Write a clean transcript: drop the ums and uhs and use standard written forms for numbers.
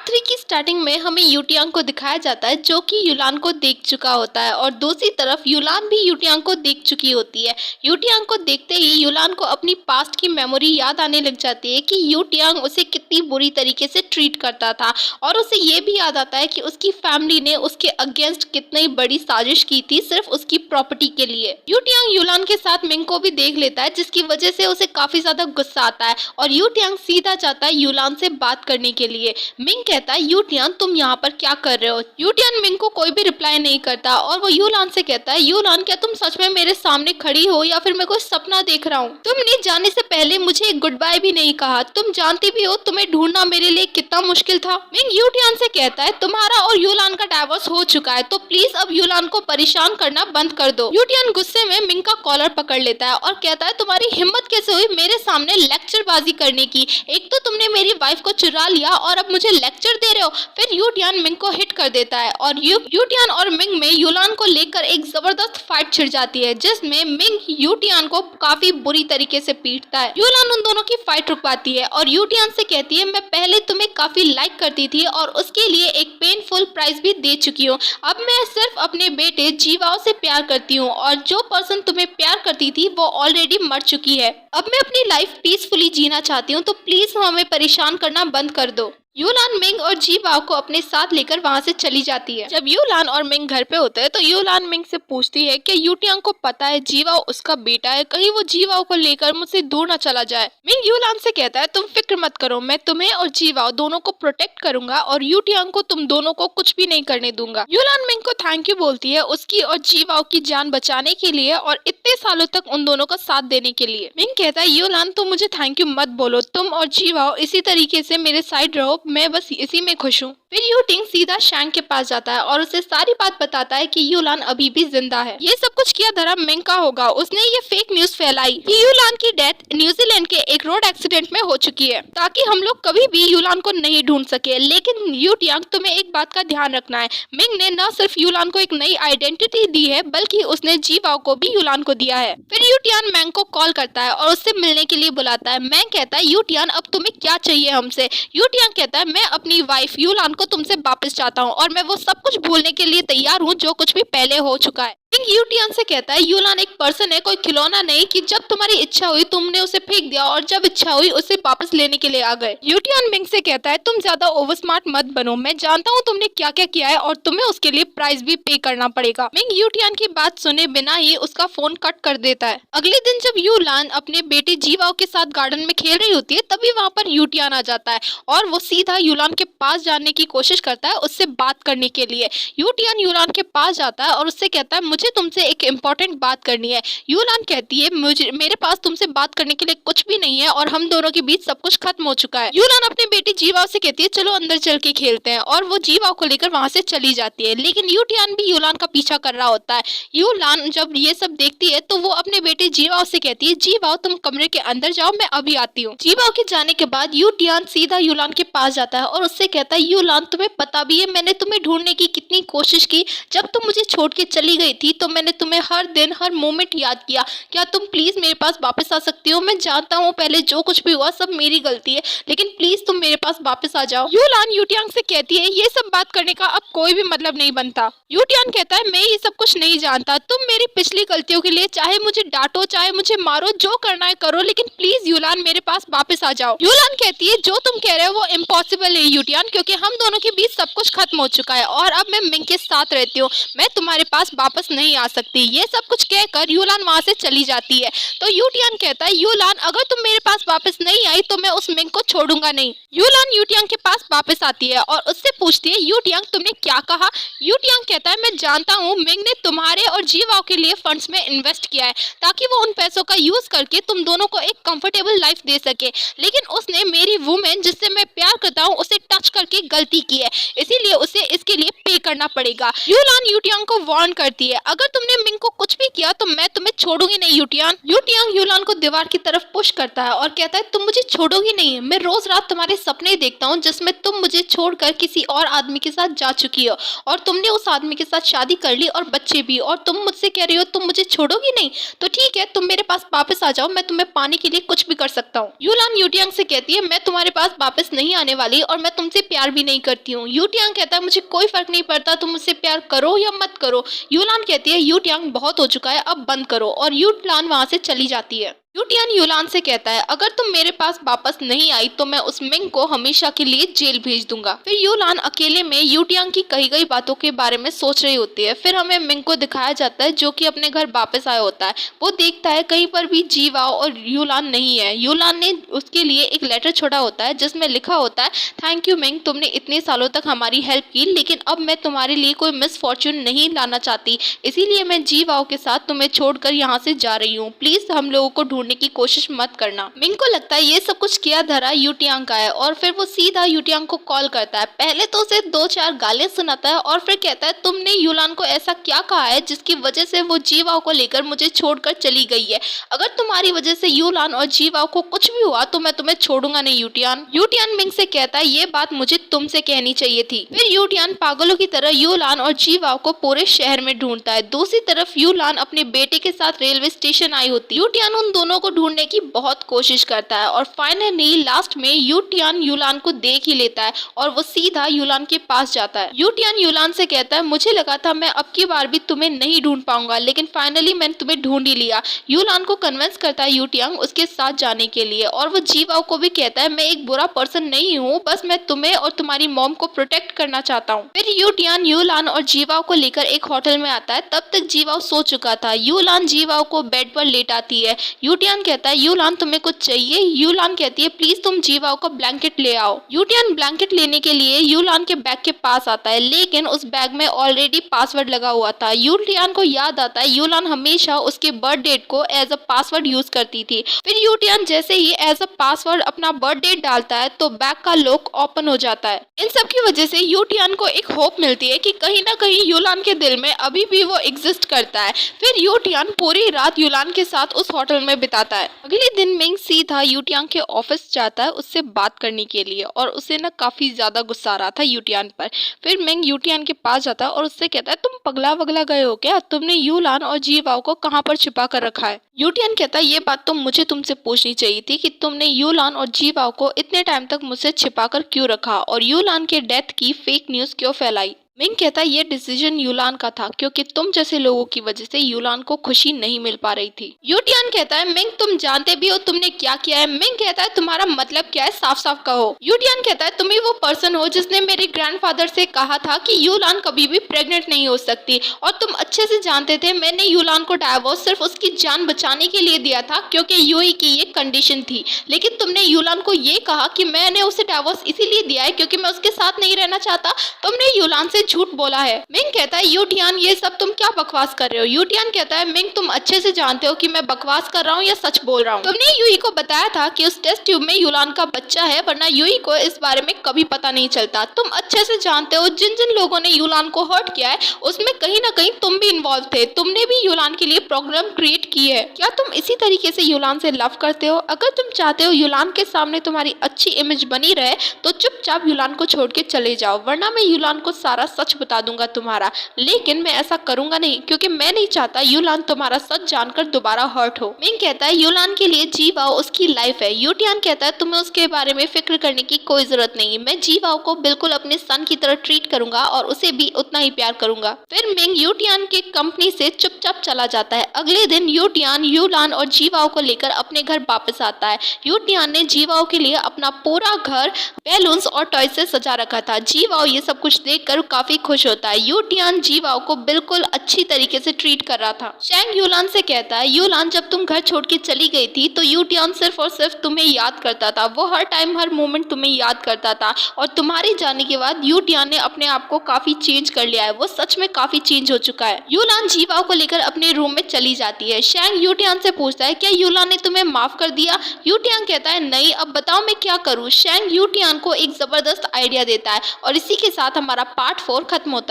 Part 3 की starting में हमें यूटियांग को दिखाया जाता है जो कि युलान को देख चुका होता है और दूसरी तरफ युलान भी यूटियांग को देख चुकी होती है। यूटियांग को देखते ही युलान को अपनी पास्ट की मेमोरी याद आने लग जाती है कि यूटियांग उसे कितनी बुरी तरीके से ट्रीट करता था और उसे ये भी याद आता है कि उसकी फैमिली ने उसके अगेंस्ट कितनी बड़ी साजिश की थी सिर्फ उसकी प्रॉपर्टी के लिए। यूटियांग युलान के साथ मिंग को भी देख लेता है जिसकी वजह से उसे काफी ज्यादा गुस्सा आता है और यूटियांग सीधा जाता है युलान से बात करने के लिए। मिंग कहता है यूटियान तुम यहाँ पर क्या कर रहे हो। यूटियान मिंग को कोई भी रिप्लाई नहीं करता और वो युलान से कहता है युलान क्या तुम सच में मेरे सामने खड़ी हो या फिर मैं कोई सपना देख रहा हूँ। तुमने जाने से पहले मुझे एक गुड बाय भी नहीं कहा। तुम जानती भी हो तुम्हें ढूंढना मेरे लिए कितना मुश्किल था। मिंग यूटियान से कहता है तुम्हारा और युलान का डाइवोर्स हो चुका है तो प्लीज अब युलान को परेशान करना बंद कर दो। यूटियान गुस्से में मिंग का कॉलर पकड़ लेता है और कहता है तुम्हारी हिम्मत कैसे हुई मेरे सामने लेक्चरबाजी करने की। एक तो तुमने मेरी वाइफ को चुरा लिया और अब मुझे लेक्चर दे रहे हो। फिर यूटियान मिंग को हिट कर देता है और यूटियान और मिंग में युलान को लेकर एक जबरदस्त फाइट छिड़ जाती है जिसमें मिंग यूटियान को काफी बुरी तरीके से पीटता है। युलान उन दोनों की फाइट रुकवाती है और यूटियान से कहती है मैं पहले तुम्हें काफी लाइक करती थी और उसके लिए एक पेनफुल प्राइस भी दे चुकी हूँ। अब मैं सिर्फ अपने बेटे जीवाओ से प्यार करती हूँ और जो पर्सन तुम्हें प्यार करती थी वो ऑलरेडी मर चुकी है। अब मैं अपनी लाइफ पीसफुली जीना चाहती हूँ तो प्लीज हमें परेशान करना बंद कर दो। युलान मिंग और जीवाओ को अपने साथ लेकर वहां से चली जाती है। जब युलान और मिंग घर पे होते हैं तो युलान मिंग से पूछती है कि यूटियांग को पता है जीवाओ उसका बेटा है, कहीं वो जीवाओ को लेकर मुझसे दूर न चला जाए। मिंग युलान से कहता है तुम फिक्र मत करो, मैं तुम्हें और जीवाओ दोनों को प्रोटेक्ट करूंगा और यूटियांग को तुम दोनों को कुछ भी नहीं करने दूंगा। युलान मिंग को थैंक यू बोलती है उसकी और जीवाओ की जान बचाने के लिए और इतने सालों तक उन दोनों का साथ देने के लिए। मिंग कहता है युलान तुम मुझे थैंक यू मत बोलो, तुम और जीवाओ इसी तरीके से मेरे साइड रहो, मैं बस इसी में खुश हूँ। फिर यूटिंग सीधा शैंग के पास जाता है और उसे सारी बात बताता है कि युलान अभी भी जिंदा है। ये सब कुछ किया धरा मिंग का होगा, उसने ये फेक न्यूज फैलाई कि युलान की डेथ न्यूजीलैंड के एक रोड एक्सीडेंट में हो चुकी है ताकि हम लोग कभी भी युलान को नहीं ढूंढ सके। लेकिन यूटियांग तुम्हें एक बात का ध्यान रखना है, मिंग ने न सिर्फ युलान को एक नई आइडेंटिटी दी है बल्कि उसने जीवाओ को भी युलान को दिया है। फिर यूटियान मैंग को कॉल करता है और उससे मिलने के लिए बुलाता है। मैंग कहता है यूटियान अब तुम्हें क्या चाहिए हमसे। यूटियान कहता है मैं अपनी वाइफ युलान को तुमसे वापस चाहता हूँ और मैं वो सब कुछ भूलने के लिए तैयार हूँ जो कुछ भी पहले हो चुका है। मिंग यूटियान से कहता है युलान एक पर्सन है, कोई खिलौना नहीं कि जब तुम्हारी इच्छा हुई तुमने उसे फेंक दिया और जब इच्छा हुई उसे वापस लेने के लिए आ गए। यूटियान मिंग से कहता है तुम ज्यादा ओवर स्मार्ट मत बनो, मैं जानता हूँ तुमने क्या क्या किया है और तुम्हें उसके लिए प्राइस भी पे करना पड़ेगा। मिंग यूटियान की बात सुने बिना ही उसका फोन कट कर देता है। अगले दिन जब युलान अपने बेटे जीवाओ के साथ गार्डन में खेल रही होती है तभी वहाँ पर यूटियान आ जाता है और वो सीधा युलान के पास जाने की कोशिश करता है उससे बात करने के लिए। यूटियान युलान के पास जाता है और उससे कहता है मुझे तुमसे एक इम्पोर्टेंट बात करनी है। युलान कहती है मेरे पास तुमसे बात करने के लिए कुछ भी नहीं है और हम दोनों के बीच सब कुछ खत्म हो चुका है। युलान अपने बेटे जीवाओ से कहती है चलो अंदर चल के खेलते हैं और वो जीवाओ को लेकर वहां से चली जाती है। लेकिन यूटियान भी युलान का पीछा कर रहा होता है। युलान जब ये सब देखती है तो वो अपने बेटे जीवाओ से कहती है जीवाओ तुम कमरे के अंदर जाओ, मैं अभी आती हूँ। जीवाओ के जाने के बाद यूटियान सीधा युलान के पास जाता है और उससे कहता है युलान तुम्हें पता भी है मैंने तुम्हें ढूंढने की कितनी कोशिश की, जब तुम मुझे छोड़ के चली गई थी तो मैंने तुम्हें हर दिन हर मोमेंट याद किया, क्या तुम प्लीज मेरे पास वापस आ सकती हो। मैं जानता हूँ पहले जो कुछ भी हुआ सब मेरी गलती है लेकिन प्लीज तुम मेरे पास वापस आ जाओ। युलान यूटियांग से कहती है ये सब बात करने का अब कोई भी मतलब नहीं बनता। यूटियांग कहता है मैं ये सब कुछ नहीं जानता, तुम मेरी पिछली गलतियों के लिए चाहे मुझे डांटो चाहे मुझे मारो, जो करना है करो, लेकिन प्लीज युलान मेरे पास वापस आ जाओ। युलान कहती है जो तुम कह रहे हो वो इम्पॉसिबल है यूटियान, क्योंकि हम दोनों के बीच सब कुछ खत्म हो चुका है और अब मैं मिंग के साथ रहती हूँ, मैं तुम्हारे पास वापस नहीं आ सकती। ये सब कुछ कहकर युलान वहां से चली जाती है। तो यूटियान कहता है युलान अगर तुम मेरे पास वापस नहीं आई तो मैं उस मिंग को छोड़ूंगा नहीं। युलान यूटियांग के पास वापस आती है और उससे पूछती है यूटियांग तुमने क्या कहा। यूटियांग कहता है मैं जानता हूँ मिंग ने तुम्हारे और जीवाओ के लिए फंड्स में इन्वेस्ट किया है ताकि वो उन पैसों का यूज करके तुम दोनों को एक कंफर्टेबल लाइफ दे सके, लेकिन उसने मेरी वुमेन जिससे मैं प्यार करता हूँ उसे टच करके गलती की है, इसीलिए उसे इसके लिए पे करना पड़ेगा। यूलान यूटियांग को वार्न करती है, अगर तुमने मिंग को कुछ भी किया तो मैं तुम्हें छोड़ूंगी नहीं यूटियान। यूटियांग यूलान को दीवार की तरफ पुश करता है और कहता है तुम मुझे छोड़ोगी नहीं, मैं रोज रात तुम्हारे सपने देखता हूँ जिसमें तुम मुझे छोड़कर किसी और आदमी के साथ जा चुकी हो और तुमने उस आदमी के साथ शादी कर ली और बच्चे भी, और तुम मुझसे कह रही हो तुम मुझे छोड़ोगी नहीं, तो ठीक है तुम मेरे पास वापस आ जाओ, मैं तुम्हें पाने के लिए कुछ भी कर सकता हूँ। यूलान यूटियांग से कहती है मैं तुम्हारे पास वापस नहीं आने वाली और मैं तुमसे प्यार भी नहीं करती हूँ। यूटियांग कहता है मुझे कोई फर्क नहीं पड़ता तुम मुझसे प्यार करो या मत करो। यूलान कहती है यूटियांग बहुत हो चुका है, अब बंद करो, और यूलान वहां से चली जाती है। यूटियान यूलान से कहता है अगर तुम मेरे पास वापस नहीं आई तो मैं उस मिंग को हमेशा के लिए जेल भेज दूंगा। फिर यूलान अकेले में यूटियांग की कही गई बातों के बारे में सोच रही होती है। फिर हमें मिंग को दिखाया जाता है जो कि अपने घर वापस आया होता है। वो देखता है कहीं पर भी जीवाओ और यूलान नहीं है। यूलान ने उसके लिए एक लेटर छोड़ा होता है जिसमें लिखा होता है थैंक यू मिंग, तुमने इतने सालों तक हमारी हेल्प की, लेकिन अब मैं तुम्हारे लिए कोई मिसफॉर्च्यून नहीं लाना चाहती, इसीलिए मैं जीवाओ के साथ तुम्हें छोड़कर यहाँ से जा रही हूँ, प्लीज हम लोगों को ढूंढने की कोशिश मत करना। मिंग को लगता है ये सब कुछ किया धरा यूटियांग का है और फिर वो सीधा यूटियांग को कॉल करता है। पहले तो उसे 2-4 गालियां सुनाता है और फिर कहता है तुमने यूलान को ऐसा क्या कहा है जिसकी वजह से वो जीवाओ को लेकर मुझे छोड़कर चली गई है। अगर तुम्हारी वजह से यूलान और जीवाओ को कुछ भी हुआ तो मैं तुम्हें छोड़ूंगा नहीं यूटियान। यूटियान मिंग से कहता है ये बात मुझे तुमसे कहनी चाहिए थी। फिर यूटियान पागलों की तरह यूलान और जीवाओ को पूरे शहर में ढूंढता है। दूसरी तरफ यूलान अपने बेटे के साथ रेलवे स्टेशन आई होती है। यूटियान उन दोनों को ढूंढने की बहुत कोशिश करता है और फाइनली लास्ट में यूटियान यूलान को देख ही लेता है और वो सीधा यूलान के पास जाता है। यूटियान यूलान से कहता है मुझे लगा था मैं अब की बार भी तुम्हें नहीं ढूंढ पाऊंगा, लेकिन फाइनली मैंने तुम्हें ढूंढ ही लिया। यूलान को कन्विंस करता है यूटियांग उसके साथ जाने के लिए और वो जीवाओ को भी कहता है मैं एक बुरा पर्सन नहीं हूँ, बस मैं तुम्हें और तुम्हारी मॉम को प्रोटेक्ट करना चाहता हूँ। फिर यूटियान यूलान और जीवाओ को लेकर एक होटल में आता है। तब तक जीवाओ सो चुका था। यूलान जीवाओ को बेड पर लेटाती है। यूटियान कहता है यूलान तुम्हें कुछ चाहिए? यूलान कहती है प्लीज तुम जीवाओ को ब्लैंकेट ले आओ। यूटियान ब्लैंकेट लेने के लिए यूलान के बैग के पास आता है, लेकिन उस बैग में ऑलरेडी पासवर्ड लगा हुआ था। यूटियान को याद आता है यूलान हमेशा उसके बर्थ डेट को एज अ पासवर्ड यूज करती थी। फिर यूटियान जैसे ही एज अ पासवर्ड अपना बर्थ डेट डालता है तो बैग का लॉक ओपन हो जाता है। इन सब की वजह से यूटियान को एक होप मिलती है कि कहीं ना कहीं यूलान के दिल में अभी भी वो एग्जिस्ट करता है। फिर यूटियान पूरी रात यूलान के साथ उस होटल में बिताता है। अगले दिन मिंग सीधा यूटियांग के ऑफिस जाता है उससे बात करने के लिए और उसे ना काफी ज्यादा गुस्सा आ रहा था यूटियान पर। फिर मिंग यूटियान के पास जाता है और उससे कहता है तुम पगला वगला गए हो क्या? तुमने यूलान और जीवाओ को कहाँ पर छिपा कर रखा है? यूटियान कहता है ये बात तो मुझे तुमसे पूछनी चाहिए थी कि तुमने यूलान और जीवाओ को इतने टाइम तक मुझसे छिपाकर क्यों रखा और यूलान के डेथ की फेक न्यूज क्यों फैलाई? मिंग कहता है ये डिसीजन यूलान का था क्योंकि तुम जैसे लोगों की वजह से यूलान को खुशी नहीं मिल पा रही थी। यूटियान कहता है मिंग तुम जानते भी हो तुमने क्या किया है। मिंग कहता है तुम्हारा मतलब क्या है, साफ साफ कहो। यूटियान कहता है तुम ही वो पर्सन हो जिसने मेरे ग्रैंडफादर से कहा था कि यूलान कभी भी प्रेग्नेंट नहीं हो सकती और तुम अच्छे से जानते थे मैंने यूलान को डाइवोर्स सिर्फ उसकी जान बचाने के लिए दिया था क्योंकि यूई की ये कंडीशन थी, लेकिन तुमने यूलान को ये कहा कि मैंने उसे डाइवोर्स इसीलिए दिया है क्योंकि मैं उसके साथ नहीं रहना चाहता। तुमने यूलान से झूठ बोला है। मिंग कहता है यूटियान ये सब तुम क्या बकवास कर रहे हो? यूटियान कहता है मिंग तुम अच्छे से जानते हो कि मैं बकवास कर रहा हूँ या सच बोल रहा हूँ। तुमने यूई को बताया था कि उस टेस्ट ट्यूब में यूलान का बच्चा है, वरना यूई को इस बारे में कभी पता नहीं चलता। तुम अच्छे से जानते हो जिन जिन लोगों ने यूलान को हर्ट किया है उसमें कहीं ना कहीं तुम भी इन्वॉल्व थे। तुमने भी यूलान के लिए प्रॉब्लम क्रिएट की है। क्या तुम इसी तरीके से यूलान से लव करते हो? अगर तुम चाहते हो यूलान के सामने तुम्हारी अच्छी इमेज बनी रहे तो चुपचाप यूलान को छोड़ के चले जाओ, वरना मैं यूलान को सारा सच बता दूंगा तुम्हारा। लेकिन मैं ऐसा करूंगा नहीं क्योंकि मैं नहीं चाहता यूलान तुम्हारा सच जानकर दोबारा हर्ट हो। मिंग कहता है यूलान के लिए जीवाओ उसकी लाइफ है। यूटियान कहता है तुम्हें उसके बारे में फिक्र करने की कोई जरूरत नहीं, मैं जीवाओ को बिल्कुल अपने सन की तरह ट्रीट करूंगा और उसे भी उतना ही प्यार करूंगा। फिर मिंग यूटियान की कंपनी से चुपचाप चला जाता है। अगले दिन यूटियान यूलान और जीवाओ को लेकर अपने घर वापस आता है। यूटियान ने जीवाओ के लिए अपना पूरा घर बैलून्स और टॉय से सजा रखा था। जीवाओ ये सब कुछ देखकर काफी खुश होता है। यूटियान जीवाओ को बिल्कुल अच्छी तरीके से ट्रीट कर रहा था। शैंग यूलान से कहता है यूलान जब तुम घर छोड़ के चली गई थी तो यूटियान सिर्फ और सिर्फ तुम्हें याद करता था, वो हर टाइम हर मोमेंट तुम्हें याद करता था और तुम्हारे जाने के बाद यूटियान ने अपने आप को काफी चेंज कर लिया है, वो सच में काफी चेंज हो चुका है। यूलान जीवाओ को लेकर अपने रूम में चली जाती है। शैंग यूटियान से पूछता है क्या यूलान ने तुम्हें माफ कर दिया? यूटियान कहता है नहीं, अब बताओ मैं क्या करूँ। शैंग यूटियान को एक जबरदस्त आइडिया देता है और इसी के साथ हमारा पार्ट 4 खत्म होता है।